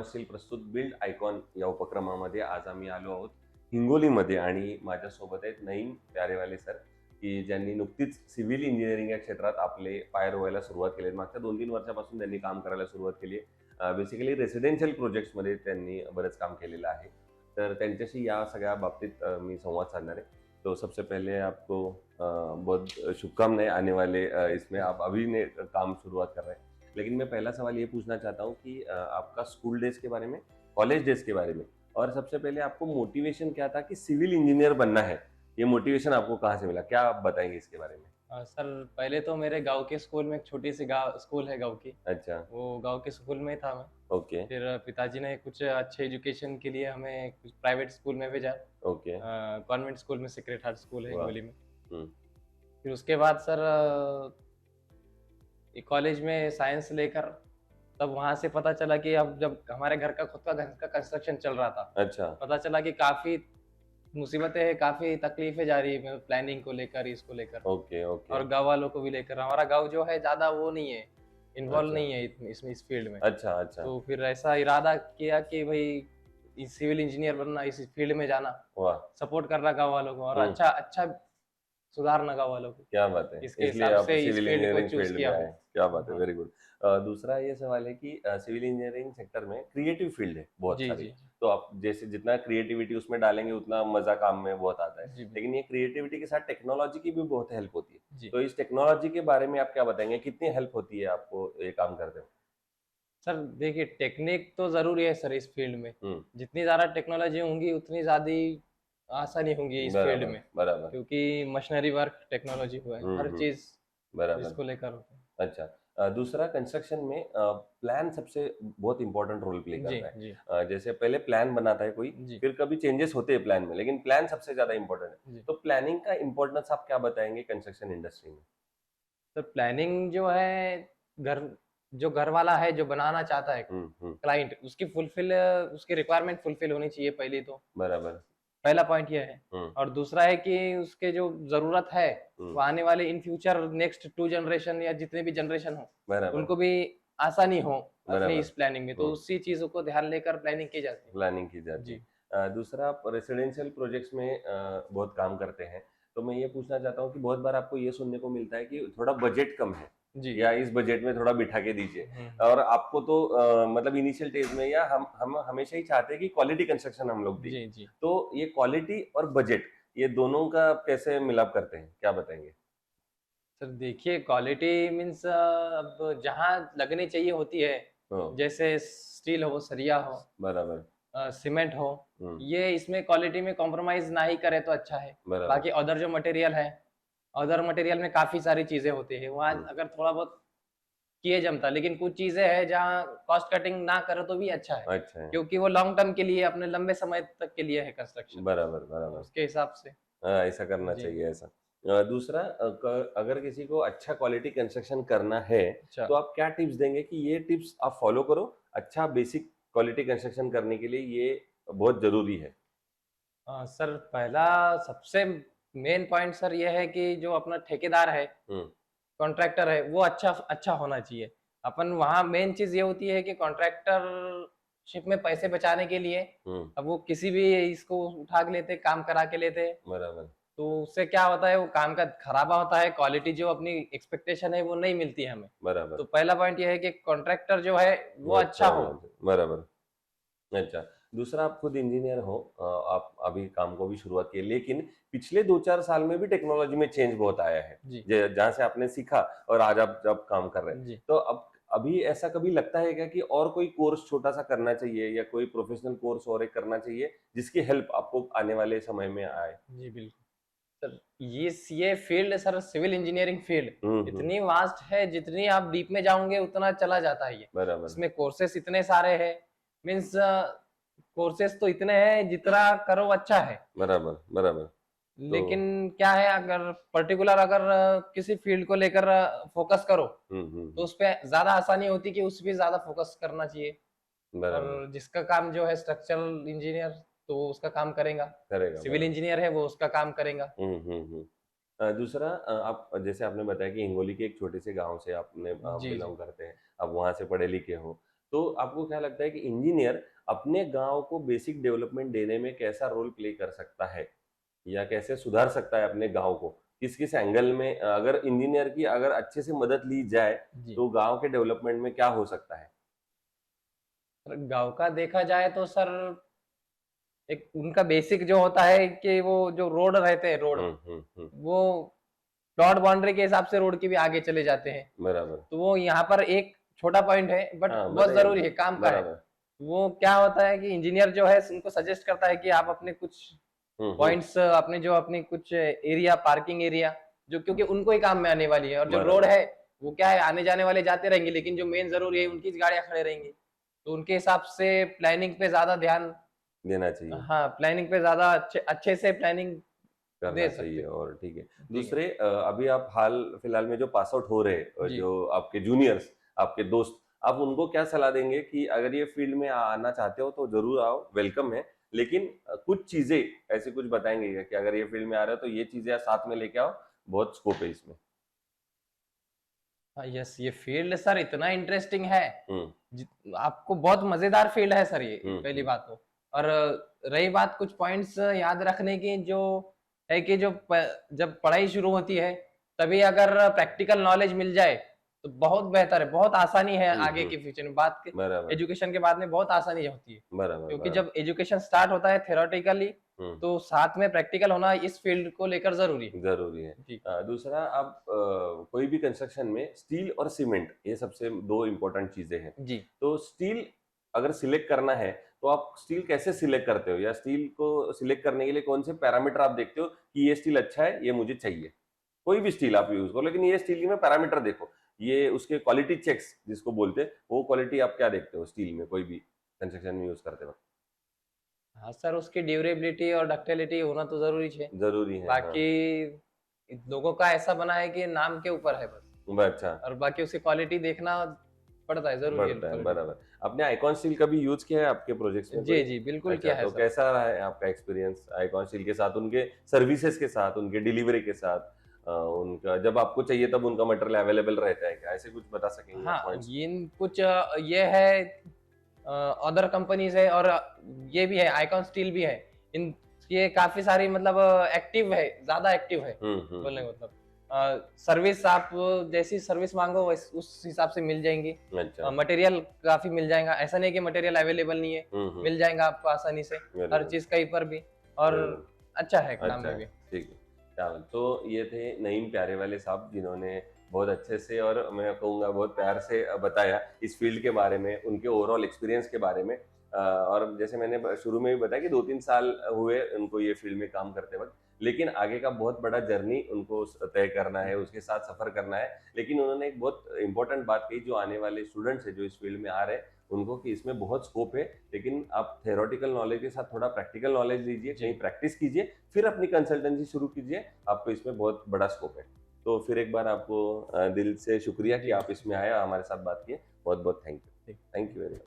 आव्हान स्टील प्रस्तुत build icon या उपक्रमामध्ये आज आम्ही आलो आहोत हिंगोलीमध्ये आणि माझ्यासोबत आहेत नईम प्यारेवाले सर की ज्यांनी नुकतीच सिव्हिल इंजिनिअरिंग या क्षेत्रात आपले पाय रोवायला सुरुवात केली. मागच्या 2-3 वर्षापासून त्यांनी काम करायला सुरुवात केली आहे. बेसिकली रेसिडेन्शियल प्रोजेक्ट्समध्ये त्यांनी बरंच काम केलेलं आहे. तर त्यांच्याशी या सगळ्या बाबतीत मी संवाद साधणार आहे. तो सबसे पहले आपको बहुत शुभकामनाएं आने वाले इसमें आप अभी ने काम शुरुआत कर रहे हैं. लेकिन मैं पहला सवाल ये पूछना चाहता हूँ कि आपका स्कूल डेज के बारे में, कॉलेज डेज के बारे में, और सबसे पहले आपको मोटिवेशन क्या था कि सिविल इंजीनियर बनना है? ये मोटिवेशन आपको कहाँ से मिला? क्या आप बताएंगे इसके बारे में? सर पहले तो मेरे गांव के स्कूल में एक छोटी सी गांव स्कूल है गांव की। अच्छा. वो गांव के स्कूल में था मैं। ओके. फिर पिताजी ने कुछ अच्छे एजुकेशन के लिए हमें कुछ प्राइवेट स्कूल में भेजा। ओके. कॉन्वेंट स्कूल में सेक्रेट हार्ट स्कूल है वाह. हिंगोली में। हम्म. फिर उसके बाद सर कॉलेज में साइंस लेकर तब वहां से पता चला कि अब जब हमारे घर का खुद का घर का कंस्ट्रक्शन चल रहा था, अच्छा. पता चला कि काफी मुसीबतें हैं, काफी तकलीफें जा रही है प्लानिंग को लेकर, इसको लेकर ओके. ओके. और गांव वालों को भी लेकर। हमारा गांव जो है ज्यादा वो नहीं है, इन्वॉल्व अच्छा. नहीं है इसमें इस फील्ड में। अच्छा. अच्छा. तो फिर ऐसा इरादा किया कि भाई सिविल इंजीनियर बनना, इस फील्ड में जाना, वाह. सपोर्ट करना गांव वालों को और हम्म. अच्छा अच्छा सुधारना गांव वालों को। क्या बात है, इसके इसलिए हिसाब आप से इस सिविल फील्ड को इंजीनियरिंग चूज फील्ड में किया आए. हूँ। क्या बात है, हाँ। Very good. दूसरा ये सवाल है कि सिविल इंजीनियरिंग सेक्टर में क्रिएटिव फील्ड है बहुत जी सारी. जी तो आप जैसे जितना क्रिएटिविटी उसमें डालेंगे उतना मजा काम में बहुत आता है. जी लेकिन ये क्रिएटिविटी के साथ टेक्नोलॉजी की भी बहुत हेल्प होती है. जी। तो इस टेक्नोलॉजी के बारे में आप क्या बताएंगे, कितनी हेल्प होती है आपको ये काम करते हुए? सर देखिए, टेक्निक तो जरूरी है सर इस फील्ड में। हम्म. जितनी ज्यादा टेक्नोलॉजी होंगी उतनी ज्यादा आसानी होंगी इस फील्ड बराबर में, बराबर. क्योंकि मशीनरी वर्क टेक्नोलॉजी हुआ है, हर चीज बराबर. इसको लेकर होता है। अच्छा. दूसरा, कंस्ट्रक्शन में प्लान सबसे बहुत इंपॉर्टेंट रोल प्ले जी करता है. जी जैसे पहले प्लान बनाता है कोई, जी फिर कभी चेंजेस होते हैं प्लान में, लेकिन प्लान सबसे ज्यादा इंपॉर्टेंट है. जी। तो प्लानिंग का इंपॉर्टेंस आप क्या बताएंगे कंस्ट्रक्शन इंडस्ट्री में? तो प्लानिंग जो है, घर जो घर वाला है जो बनाना चाहता है हम्म. क्लाइंट, उसकी फुलफिल उसकी रिक्वायरमेंट फुलफिल होनी चाहिए पहले तो। बराबर. पहला पॉइंट ये है। हम्म. और दूसरा है कि उसके जो जरूरत है हम्म. वो आने वाले इन फ्यूचर नेक्स्ट 2 जनरेशन या जितने भी जनरेशन हो बराबर. उनको भी आसानी हो अपनी बराबर. इस प्लानिंग में, तो उसी चीजों को ध्यान लेकर प्लानिंग की जाती है। प्लानिंग की जाती है. जी दूसरा, आप रेसिडेंशियल प्रोजेक्ट्स में बहुत काम करते हैं. तो मैं ये पूछना चाहता हूँ कि बहुत बार आपको ये सुनने को मिलता है कि थोड़ा बजट कम है, जी। या इस बजट में थोड़ा बिठा के दीजिए. हम्म। और आपको तो मतलब इनिशियल स्टेज में, या हम हमेशा ही चाहते हैं कि क्वालिटी कंस्ट्रक्शन हम लोग दें. जी जी। तो ये क्वालिटी और बजट, ये दोनों का आप कैसे मिलाप करते हैं, क्या बताएंगे? सर देखिए, क्वालिटी मीन्स अब जहाँ लगनी चाहिए होती है, हाँ. जैसे स्टील हो, सरिया हो, बराबर. सीमेंट हो, हम्म. ये इसमें क्वालिटी में कॉम्प्रोमाइज ना ही करे तो अच्छा है। बराबर. बाकी अदर जो मटेरियल है, अदर मटेरियल में काफी सारी चीजें होती है, वहाँ अगर थोड़ा बहुत किए जमता, लेकिन कुछ चीजें हैं जहाँ कॉस्ट कटिंग ना करे तो भी अच्छा है, अच्छा है. क्योंकि वो लॉन्ग टर्म के लिए, अपने लंबे समय तक के लिए है कंस्ट्रक्शन, बराबर बराबर. उसके हिसाब से। हाँ, ऐसा करना जी। चाहिए ऐसा. दूसरा, अगर किसी को अच्छा क्वालिटी कंस्ट्रक्शन करना है, अच्छा। तो आप क्या टिप्स देंगे कि ये टिप्स आप फॉलो करो, अच्छा बेसिक क्वालिटी कंस्ट्रक्शन करने के लिए ये बहुत जरूरी है? सर पहला सबसे मेन पॉइंट सर ये है कि जो अपना ठेकेदार है, हम्म. कॉन्ट्रैक्टर है, वो अच्छा अच्छा होना चाहिए। अपन वहाँ मेन चीज ये होती है कि कॉन्ट्रैक्टरशिप में पैसे बचाने के लिए हम्म. अब वो किसी भी इसको उठा के लेते, काम करा के लेते, बराबर. तो उससे क्या होता है, वो काम का खराबा होता है, क्वालिटी जो अपनी एक्सपेक्टेशन है वो नहीं मिलती है हमें। बराबर. तो पहला पॉइंट ये है कि कॉन्ट्रैक्टर जो है वो अच्छा हो। होना चाहिए. बराबर. अच्छा. दूसरा, आप खुद इंजीनियर हो, आप अभी काम को भी शुरुआत की है, लेकिन पिछले 2-4 साल में भी टेक्नोलॉजी में चेंज बहुत आया है, जी जहाँ से आपने सीखा और आज आप जब काम कर रहे हैं. जी तो अब अभी ऐसा कभी लगता है क्या कि और कोई कोर्स छोटा सा करना चाहिए, या कोई प्रोफेशनल कोर्स और एक करना चाहिए जिसकी हेल्प आपको आने वाले समय में आए? जी बिल्कुल सर। ये field sir, civil engineering field hmm. इतनी वास्ट है, जितनी आप डीप में जाओगे उतना चला जाता है ये। बराबर. इसमें कोर्सेस इतने सारे हैं, मीन्स कोर्सेस तो इतने हैं, जितना करो अच्छा है। बराबर. बराबर. तो लेकिन क्या है, अगर पर्टिकुलर अगर किसी फील्ड को लेकर फोकस करो तो उस पर ज्यादा आसानी होती है कि उस पर ज्यादा फोकस करना चाहिए। बराबर. और जिसका काम जो है स्ट्रक्चरल इंजीनियर, तो वो उसका काम करेगा, करेगा. सिविल बराबर. इंजीनियर है वो उसका काम करेगा। हम्म. दूसरा, आप जैसे आपने बताया कि हिंगोली के एक छोटे से गांव से आपने जी जी बिलोंग करते हैं, आप वहां से पढ़े लिखे हो. तो आपको क्या लगता है कि इंजीनियर अपने गांव को बेसिक डेवलपमेंट देने में कैसा रोल प्ले कर सकता है, या कैसे सुधार सकता है अपने गांव को, किस किस एंगल में, अगर इंजीनियर की अगर अच्छे से मदद ली जाए जी। तो गांव के डेवलपमेंट में क्या हो सकता है? गांव का देखा जाए तो सर एक उनका बेसिक जो होता है कि वो जो रोड रहते हैं रोड, वो प्लॉट बाउंड्री के हिसाब से रोड की भी आगे चले जाते हैं। बराबर। तो वो यहाँ पर एक छोटा पॉइंट है बट हाँ, बहुत बताइए जरूरी ना। है, काम का है। बराबर। वो क्या होता है कि इंजीनियर जो है उनको सजेस्ट करता है कि आप अपने कुछ हम्म। पॉइंट्स, अपने कुछ एरिया, पार्किंग एरिया, जो क्योंकि उनको ही काम में आने वाली है, और जो रोड बराबर। है वो क्या है, आने जाने वाले जाते रहेंगे, लेकिन जो मेन जरूरी है उनकी गाड़ियां खड़े रहेंगी। तो उनके हिसाब से प्लानिंग पे ज्यादा ध्यान, देना चाहिए, हाँ, प्लानिंग पे ज्यादा अच्छे अच्छे से प्लानिंग करना दे सकते चाहिए। हैं। और ठीक है, ठीक है। दूसरे अभी आप हाल फिलहाल में जो पास आउट हो रहे हैं, जी। जो आपके जूनियर्स, आपके दोस्त, आप उनको क्या सलाह देंगे कि अगर ये फील्ड में आना चाहते हो तो जरूर आओ, वेलकम है, लेकिन कुछ चीजें ऐसे कुछ बताएंगे क्या कि अगर ये फील्ड में आ रहे हो तो ये चीजें साथ में लेके आओ, बहुत स्कोप है इसमें? हाँ, यस, ये फील्ड सर इतना इंटरेस्टिंग है, हम्म। आपको बहुत मजेदार फील्ड है सर ये, पहली हम्म। बात तो। और रही बात कुछ पॉइंट्स याद रखने की, जो है कि जब पढ़ाई शुरू होती है तभी अगर प्रैक्टिकल नॉलेज मिल जाए तो बहुत बेहतर है, बहुत आसानी है आगे हम्म। के फ्यूचर में। बात बराबर। एजुकेशन के बाद में बहुत आसानी होती है, बराबर। क्योंकि बराबर। जब एजुकेशन स्टार्ट होता है थ्योरेटिकली, हम्म। तो साथ में प्रैक्टिकल होना इस फील्ड को लेकर जरूरी है। जरूरी है। जी। दूसरा, आप कोई भी कंस्ट्रक्शन में स्टील और सीमेंट, ये सबसे दो इम्पोर्टेंट चीजें हैं। जी। तो स्टील अगर सिलेक्ट करना है तो आप स्टील कैसे सिलेक्ट करते हो, या स्टील को सिलेक्ट करने के लिए कौन से पैरामीटर आप देखते हो कि ये स्टील अच्छा है, ये मुझे चाहिए? कोई भी स्टील आप यूज करो, लेकिन ये स्टील में पैरामीटर देखो, ये उसके क्वालिटी चेक्स जिसको बोलते हैं, वो क्वालिटी आप क्या देखते हो स्टील में कोई भी कंस्ट्रक्शन में यूज करते वक्त? हाँ सर, उसकी ड्यूरेबिलिटी और डक्टिलिटी होना तो जरूरी है। जरूरी है, हाँ। बाकी लोगों का ऐसा बना है कि नाम के ऊपर है बस, अच्छा। और बाकी उसकी क्वालिटी देखना पड़ता है, जरूरी है बढ़ता है, क्वालिटी। बराबर। आपने आइकॉन स्टील कभी यूज किया है आपके प्रोजेक्ट्स में जी कोई? जी, बिल्कुल अच्छा, किया है तो सर। कैसा रहा है आपका एक्सपीरियंस आइकॉन स्टील के साथ, उनके सर्विसेज के साथ, उनके डिलीवरी के साथ? उनका जब आपको चाहिए तब उनका मटेरियल अवेलेबल रहता है क्या? ऐसे कुछ बता सकेंगे आप हाँ, पॉइंट्स? ये है, अदर कंपनीज है, और ये भी है, आइकॉन स्टील भी है। इन ये काफी सारी मतलब एक्टिव है, ज्यादा एक्टिव है, बोलने का मतलब। सर्विस आप जैसी सर्विस मांगो उस हिसाब से मिल जाएंगी। अच्छा। मटेरियल काफी मिल जाएगा, ऐसा नहीं कि मटेरियल अवेलेबल नहीं है, मिल जाएगा आपको आसानी से, वेरी हर गुड। चीज कहीं पर भी। और वेरी गुड। अच्छा है काम अच्छा में है, भी। ठीक है। चलो, तो ये थे नईम प्यारे वाले साहब, जिन्होंने बहुत अच्छे से और मैं कहूँगा बहुत प्यार से बताया इस फील्ड के बारे में, उनके ओवरऑल एक्सपीरियंस के बारे में। और जैसे मैंने शुरू में भी बताया कि 2-3 साल हुए उनको ये फील्ड में काम करते वक्त, लेकिन आगे का बहुत बड़ा जर्नी उनको तय करना है, उसके साथ सफर करना है। लेकिन उन्होंने एक बहुत इंपॉर्टेंट बात कही, जो आने वाले स्टूडेंट्स हैं जो इस फील्ड में आ रहे हैं उनको, कि इसमें बहुत स्कोप है, लेकिन आप थ्योरेटिकल नॉलेज के साथ थोड़ा प्रैक्टिकल नॉलेज लीजिए, जी। कहीं प्रैक्टिस कीजिए, फिर अपनी कंसल्टेंसी शुरू कीजिए, आपको इसमें बहुत बड़ा स्कोप है। तो फिर एक बार आपको दिल से शुक्रिया कि जी। आप इसमें आए और हमारे साथ बात किए। बहुत बहुत थैंक यू। ठीक। Thank you very much.